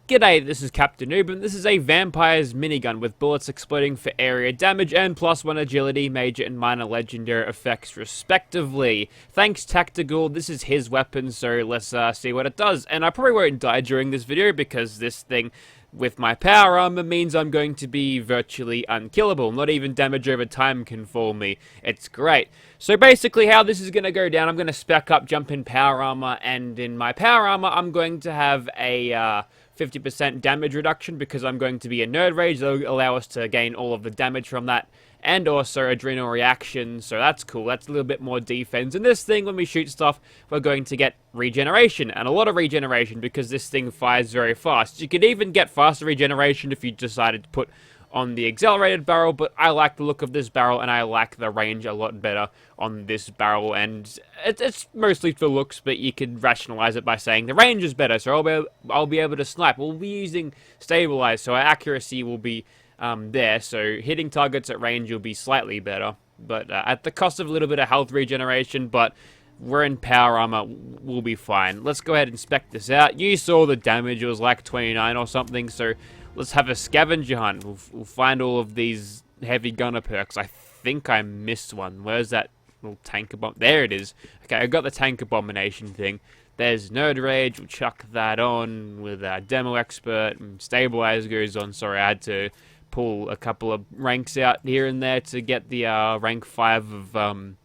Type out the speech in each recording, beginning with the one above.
G'day, this is Captainoob, and this is a vampire's minigun with bullets exploding for area damage and +1 agility, major and minor legendary effects respectively. Thanks Tactical, this is his weapon, so let's see what it does. And I probably won't die during this video because this thing with my power armor means I'm going to be virtually unkillable. Not even damage over time can fool me. It's great. So basically how this is going to go down, I'm going to spec up, jump in power armor, and in my power armor I'm going to have a 50% damage reduction because I'm going to be a nerd rage. That'll allow us to gain all of the damage from that, and also adrenal reaction, so that's cool. That's a little bit more defense. And this thing, when we shoot stuff, we're going to get regeneration, and a lot of regeneration because this thing fires very fast. You could even get faster regeneration if you decided to put on the accelerated barrel, but I like the look of this barrel and I like the range a lot better on this barrel, and it's mostly for looks, but you could rationalize it by saying the range is better, so I'll be able to snipe. We'll be using stabilize, so our accuracy will be there, so hitting targets at range will be slightly better, but at the cost of a little bit of health regeneration, but we're in power armor, we'll be fine. Let's go ahead and spec this out. You saw the damage, it was like 29 or something, so let's have a scavenger hunt. We'll find all of these heavy gunner perks. I think I missed one. Where's that little tank bomb? There it is. Okay, I got the tank abomination thing. There's Nerd Rage. We'll chuck that on with our Demo Expert. And Stabilize goes on. Sorry, I had to pull a couple of ranks out here and there to get the rank 5 of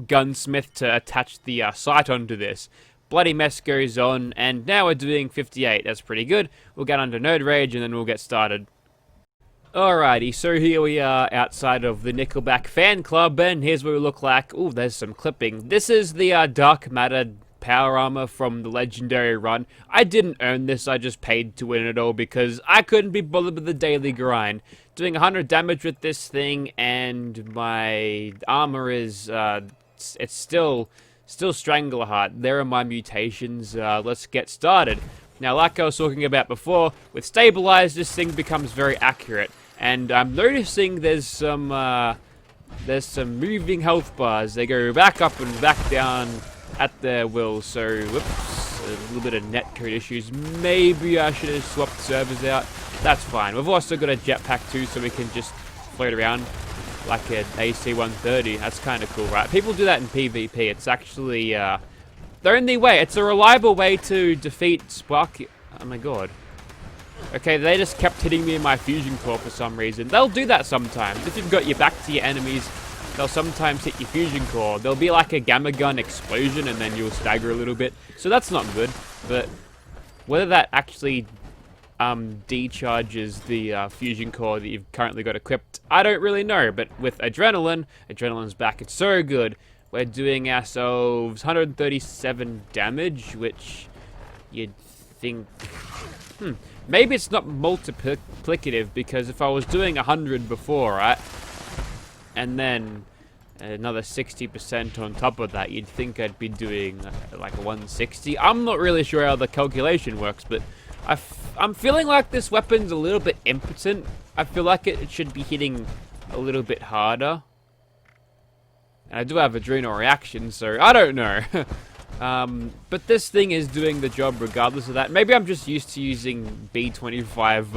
Gunsmith to attach the sight onto this. Bloody mess goes on, and now we're doing 58. That's pretty good. We'll get under Nerd Rage, and then we'll get started. Alrighty, so here we are outside of the Nickelback fan club, and here's what we look like. Ooh, there's some clipping. This is the Dark Matter power armor from the legendary run. I didn't earn this, I just paid to win it all because I couldn't be bothered with the daily grind. Doing 100 damage with this thing, and my armor is, it's still Strangleheart. There are my mutations. Let's get started. Now, like I was talking about before, with Stabilize, this thing becomes very accurate. And I'm noticing there's some moving health bars. They go back up and back down at their will. So, whoops, a little bit of netcode issues. Maybe I should have swapped servers out. That's fine. We've also got a jetpack too, so we can just float around like an AC-130. That's kind of cool, right? People do that in PvP. It's actually the only way. It's a reliable way to defeat Sparky. Oh my god. Okay, they just kept hitting me in my fusion core for some reason. They'll do that sometimes. If you've got your back to your enemies, they'll sometimes hit your fusion core. There'll be like a gamma gun explosion and then you'll stagger a little bit. So that's not good. But whether that actually decharges the fusion core that you've currently got equipped, I don't really know. But with adrenaline's back. It's so good. We're doing ourselves 137 damage, which you'd think, maybe it's not multiplicative, because if I was doing 100 before, right, and then another 60% on top of that, you'd think I'd be doing like a 160. I'm not really sure how the calculation works, but I'm feeling like this weapon's a little bit impotent. I feel like it should be hitting a little bit harder. And I do have adrenal reaction, so I don't know. But this thing is doing the job regardless of that. Maybe I'm just used to using B25,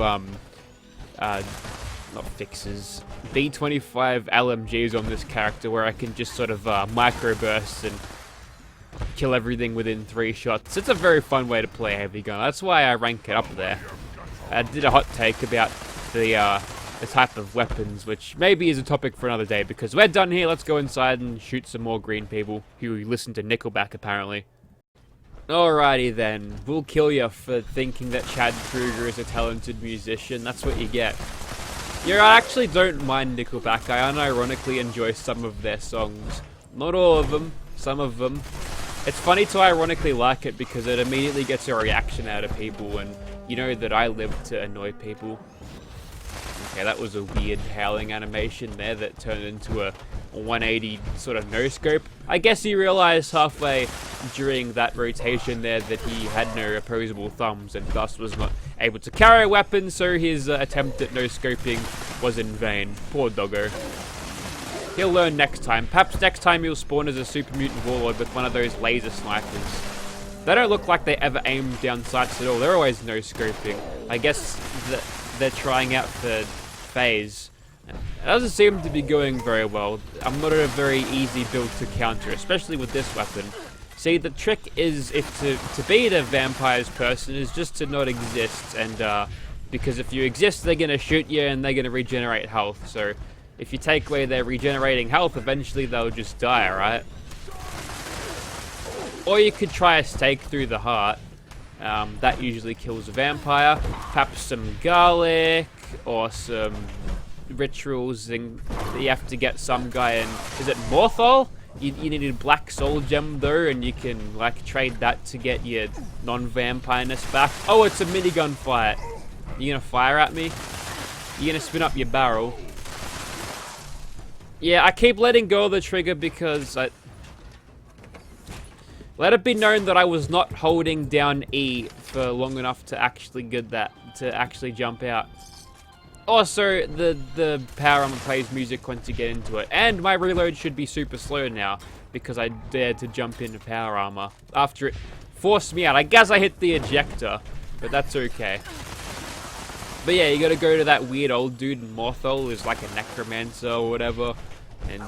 not fixes, B25 LMGs on this character, where I can just sort of microburst and kill everything within 3 shots. It's a very fun way to play heavy gun. That's why I rank it up there. I did a hot take about the type of weapons, which maybe is a topic for another day, because we're done here. Let's go inside and shoot some more green people who listen to Nickelback, apparently. Alrighty then, we'll kill you for thinking that Chad Kroeger is a talented musician. That's what you get. Yeah, I actually don't mind Nickelback. I unironically enjoy some of their songs. Not all of them, some of them. It's funny to ironically like it because it immediately gets a reaction out of people, and you know that I live to annoy people. Okay, that was a weird howling animation there that turned into a 180 sort of no-scope. I guess he realized halfway during that rotation there that he had no opposable thumbs and thus was not able to carry a weapon, so his attempt at no-scoping was in vain. Poor doggo. He'll learn next time. Perhaps next time he'll spawn as a super mutant warlord with one of those laser snipers. They don't look like they ever aim down sights at all. They're always no-scoping. I guess that they're trying out for phase. It doesn't seem to be going very well. I'm not a very easy build to counter, especially with this weapon. See, the trick is to beat a vampire's person is just to not exist, and because if you exist, they're gonna shoot you and they're gonna regenerate health. So if you take away their regenerating health, eventually they'll just die, right? Or you could try a stake through the heart. That usually kills a vampire. Perhaps some garlic or some rituals, and you have to get some guy in. Is it Morthal? You need a black soul gem though, and you can like trade that to get your non-vampireness back. Oh, it's a minigun fight. You gonna fire at me? You gonna spin up your barrel? Yeah, I keep letting go of the trigger because let it be known that I was not holding down E for long enough to actually get that, to actually jump out. Also, the power armor plays music once you get into it. And my reload should be super slow now, because I dared to jump into power armor after it forced me out. I guess I hit the ejector, but that's okay. But yeah, you gotta go to that weird old dude in Morthal, who's like a necromancer or whatever. And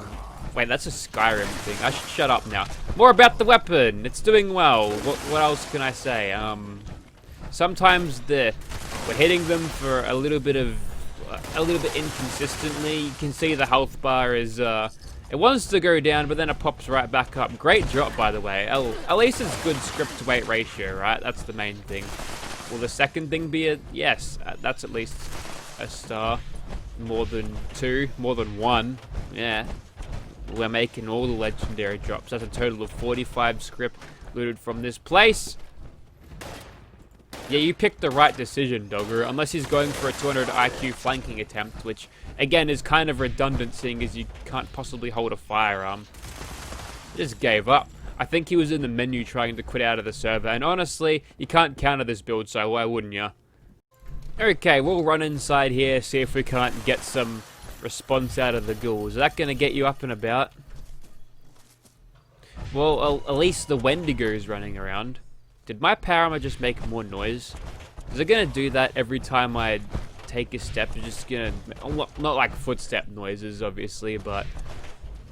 wait, that's a Skyrim thing. I should shut up now. More about the weapon. It's doing well. What else can I say? Sometimes we're hitting them for a little bit inconsistently. You can see the health bar is it wants to go down, but then it pops right back up. Great drop, by the way. At least it's good script to weight ratio, right? That's the main thing. Will the second thing be a yes? That's at least a star. More than 2, more than 1. Yeah, we're making all the legendary drops. That's a total of 45 script looted from this place. Yeah, you picked the right decision, Dogger. Unless he's going for a 200 IQ flanking attempt, which again is kind of redundant, seeing as you can't possibly hold a firearm. Just gave up. I think he was in the menu trying to quit out of the server, and honestly, you can't counter this build, so why wouldn't you? Okay, we'll run inside here, see if we can't get some response out of the ghouls. Is that going to get you up and about? Well, at least the Wendigo is running around. Did my power armor just make more noise? Is it going to do that every time I take a step? It's just going to... Not like footstep noises, obviously, but...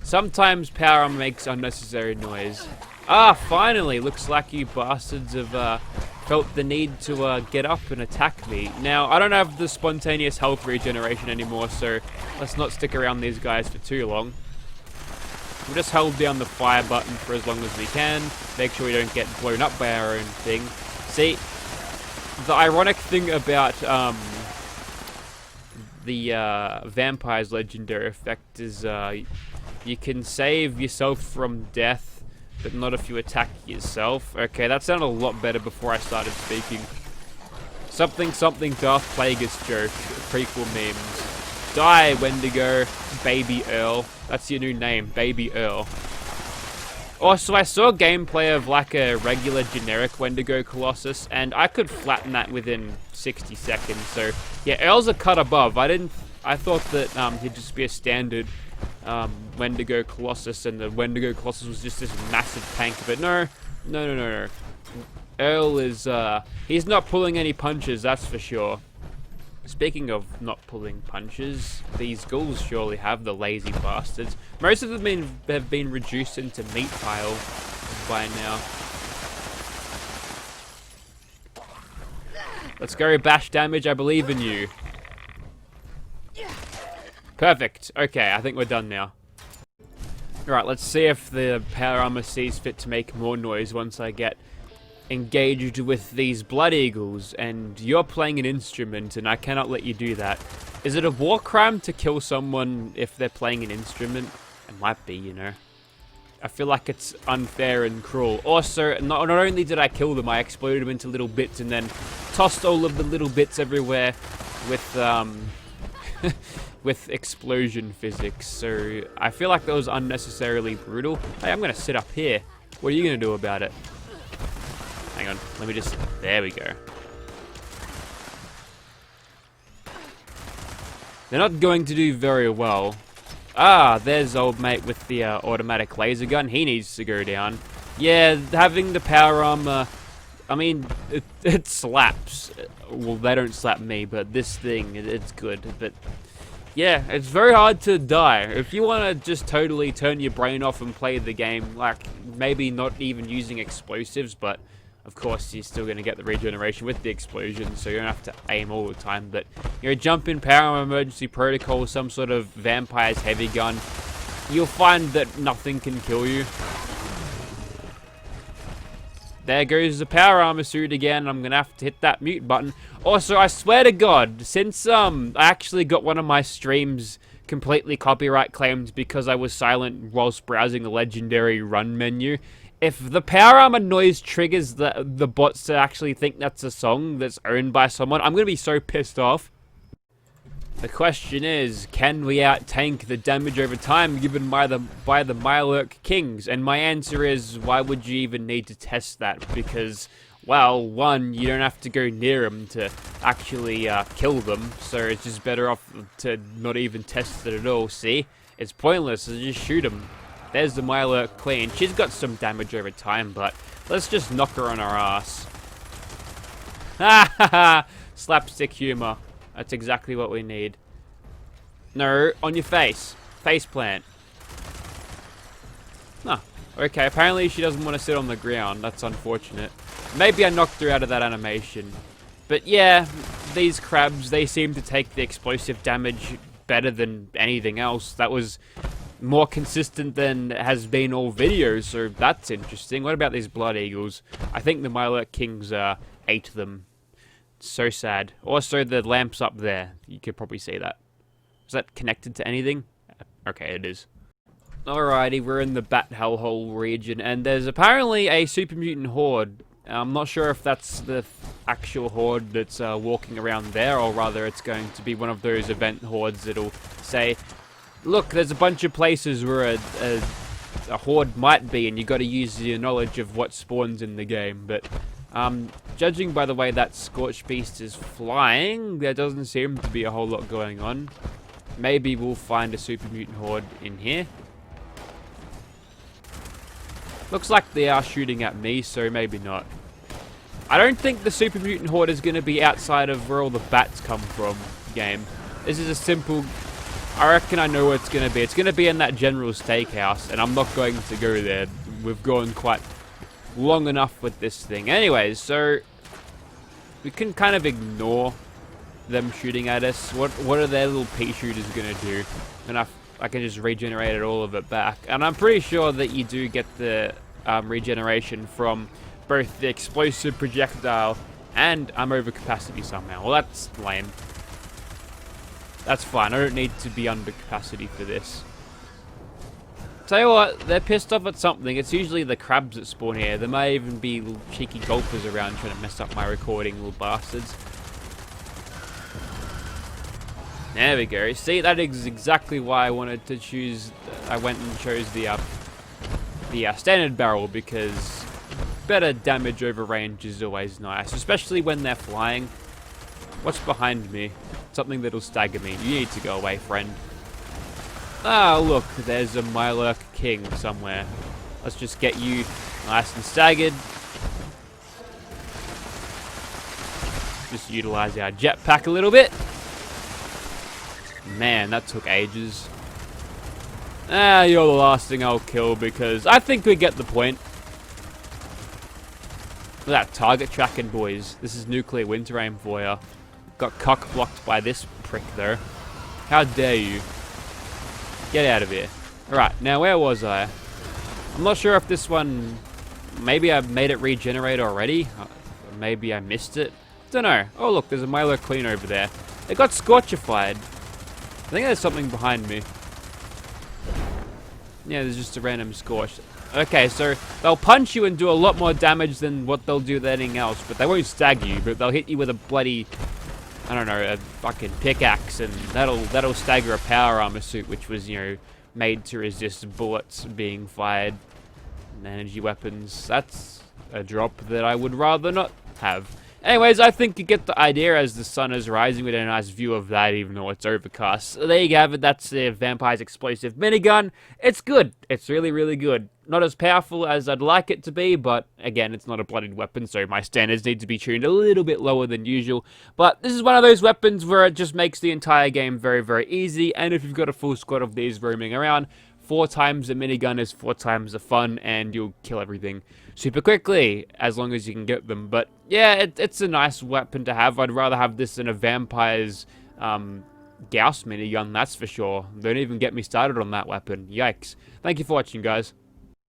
Sometimes power armor makes unnecessary noise. Ah, finally! Looks like you bastards have felt the need to get up and attack me. Now, I don't have the spontaneous health regeneration anymore, so let's not stick around these guys for too long. We'll just hold down the fire button for as long as we can. Make sure we don't get blown up by our own thing. See, the ironic thing about the vampire's legendary effect is you can save yourself from death, but not if you attack yourself. Okay, that sounded a lot better before I started speaking. Something Darth Plagueis joke, prequel memes. Die, Wendigo, Baby Earl. That's your new name, Baby Earl. Also, I saw gameplay of like a regular generic Wendigo Colossus, and I could flatten that within 60 seconds. So yeah, Earl's a cut above. I thought that he'd just be a standard Wendigo Colossus, and the Wendigo Colossus was just this massive tank. But no. Earl is he's not pulling any punches, that's for sure. Speaking of not pulling punches, these ghouls surely have, the lazy bastards. Most of them have been reduced into meat pile by now. Let's go, bash damage, I believe in you. Perfect. Okay, I think we're done now. Alright, let's see if the power armor sees fit to make more noise once I get engaged with these blood eagles, and you're playing an instrument and I cannot let you do that. Is it a war crime to kill someone if they're playing an instrument? It might be, you know. I feel like it's unfair and cruel. Also, not only did I kill them, I exploded them into little bits and then tossed all of the little bits everywhere with with explosion physics. So I feel like that was unnecessarily brutal. Hey, I'm gonna sit up here. What are you gonna do about it? Hang on, let me just... There we go. They're not going to do very well. Ah, there's old mate with the automatic laser gun. He needs to go down. Yeah, having the power armor, I mean, it slaps. Well, they don't slap me, but this thing, it's good. But yeah, it's very hard to die. If you want to just totally turn your brain off and play the game, like maybe not even using explosives, but of course you're still going to get the regeneration with the explosion, so you don't have to aim all the time. But jump in power armor, emergency protocol, some sort of vampire's heavy gun, you'll find that nothing can kill you. There goes the power armor suit again. I'm gonna have to hit that mute button. Also, I swear to God, since I actually got one of my streams completely copyright claimed because I was silent whilst browsing the legendary run menu, if the power armor noise triggers the bots to actually think that's a song that's owned by someone, I'm gonna be so pissed off. The question is, can we out-tank the damage over time given by the Mirelurk Kings? And my answer is, why would you even need to test that? Because, well, one, you don't have to go near them to actually kill them, so it's just better off to not even test it at all. See? It's pointless, so just shoot them. There's the Mirelurk Queen. She's got some damage over time, but let's just knock her on her ass. Ha ha ha! Slapstick humor. That's exactly what we need. No, on your face. Face plant. Huh. Okay, apparently she doesn't want to sit on the ground. That's unfortunate. Maybe I knocked her out of that animation. But yeah, these crabs, they seem to take the explosive damage better than anything else. That was more consistent than has been all videos, so that's interesting. What about these blood eagles? I think the Mirelurk Kings ate them. So sad. Also, the lamp's up there. You could probably see that. Is that connected to anything? Okay, it is. Alrighty, we're in the Bat Hellhole region, and there's apparently a super mutant horde. I'm not sure if that's the actual horde that's walking around there, or rather it's going to be one of those event hordes that'll say, look, there's a bunch of places where a horde might be, and you got to use your knowledge of what spawns in the game, but judging by the way that Scorched beast is flying, there doesn't seem to be a whole lot going on. Maybe we'll find a super mutant horde in here. Looks like they are shooting at me, so maybe not. I don't think the super mutant horde is going to be outside of where all the bats come from game. This is a simple... I reckon I know where it's going to be. It's going to be in that general steakhouse, and I'm not going to go there. We've gone quite long enough with this thing. Anyways, so we can kind of ignore them shooting at us. What are their little pea shooters gonna do? And I can just regenerate all of it back. And I'm pretty sure that you do get the regeneration from both the explosive projectile and I'm over capacity somehow. Well, that's lame. That's fine. I don't need to be under capacity for this. Tell you what, they're pissed off at something. It's usually the crabs that spawn here. There may even be little cheeky golfers around trying to mess up my recording, little bastards. There we go. See, that is exactly why I wanted to choose... I went and chose the standard barrel, because better damage over range is always nice, especially when they're flying. What's behind me? Something that'll stagger me. You need to go away, friend. Ah, look, there's a Mirelurk King somewhere. Let's just get you nice and staggered. Just utilize our jetpack a little bit. Man, that took ages. Ah, you're the last thing I'll kill because I think we get the point. Look at that target tracking, boys. This is nuclear winter aim for ya. Got cock blocked by this prick, though. How dare you? Get out of here. Alright, now where was I? I'm not sure if this one... Maybe I made it regenerate already? Maybe I missed it? Don't know. Oh look, there's a Mirelurk Queen over there. It got Scorchified. I think there's something behind me. Yeah, there's just a random Scorched. Okay, so they'll punch you and do a lot more damage than what they'll do with anything else, but they won't stag you, but they'll hit you with a bloody... I don't know, a fucking pickaxe, and that'll stagger a power armor suit, which was, you know, made to resist bullets being fired. And energy weapons, that's a drop that I would rather not have. Anyways, I think you get the idea as the sun is rising. We get a nice view of that, even though it's overcast. So there you have it. That's the Vampire's Explosive Minigun. It's good. It's really, really good. Not as powerful as I'd like it to be, but again, it's not a bloodied weapon, so my standards need to be tuned a little bit lower than usual. But this is one of those weapons where it just makes the entire game very, very easy, and if you've got a full squad of these roaming around, 4 times the minigun is 4 times the fun, and you'll kill everything super quickly, as long as you can get them. But yeah, it's a nice weapon to have. I'd rather have this than a vampire's Gauss minigun, that's for sure. Don't even get me started on that weapon. Yikes. Thank you for watching, guys.